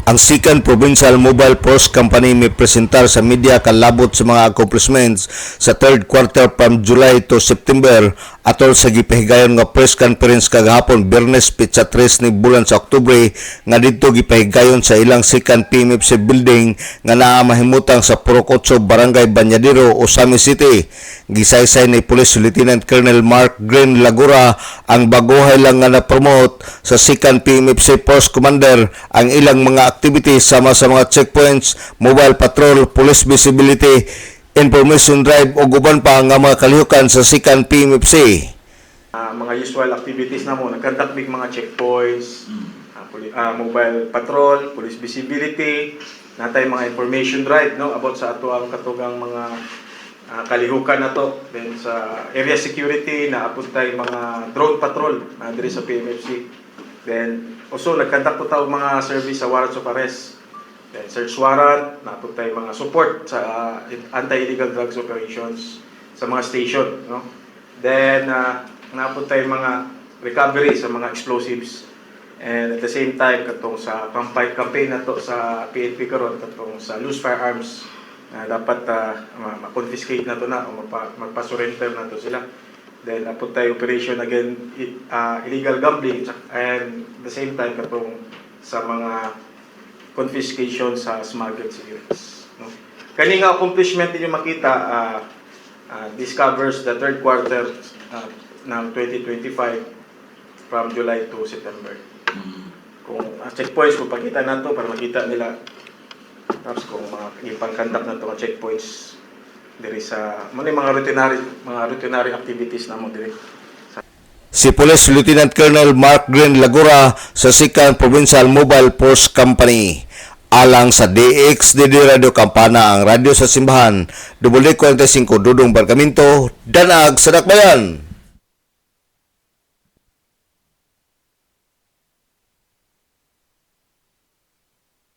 Ang Second Provincial Mobile Force Company may presentar sa media kalabot sa mga accomplishments sa third quarter from July to September atol sa gipahigayon nga press conference kagahapon Biyernes pitsa 3 ni bulan sa Oktubre nga didto gipahigayon sa ilang second PMFC building nga naa mahimutang sa Purok 8 Barangay Banyadero, Osami City. Gisaysay ni Police Lieutenant Colonel Mark Green Lagura ang baguhay lang nga na-promote sa second PMFC Force Commander ang ilang mga activities sama sa mga checkpoints, mobile patrol, police visibility, information drive o guban pa nga mga kalihukan sa second PMFC. Mga usual activities na mo, nagkandak mga checkpoints, mobile patrol, police visibility, natay mga information drive no about sa ato ang katugang mga kalihukan na to. Then sa area security na apuntay mga drone patrol na diri sa PMFC. Then also nagkandak po tayo mga service sa warrants of arrest. Then search warrant, napuntay mga support sa anti-illegal drugs operations sa mga station, no? Then napuntay mga recovery sa mga explosives. And at the same time katong sa campaign na to sa PNP karon katong sa loose firearms na dapat ma-confiscate na to na o magpa-surrender na to sila. Then napuntay operation again illegal gambling and at the same time katong sa mga confiscation sa smuggled cigarettes, no? Kani nga accomplishment ninyo makita this covers the third quarter ng 2025 from July to September. Kung checkpoints kung pakita nato para makita nila tapos kung mga ipang-conduct na to checkpoints diri sa mga routinary activities na mo diri. Si Police Lieutenant Colonel Mark Green Lagura sa Second Provincial Mobile Force Company. Alang sa DXDD Radio Campana, ang radyo sa simbahan, W45 Dudong Barkamento, Danag sa Dakbayan.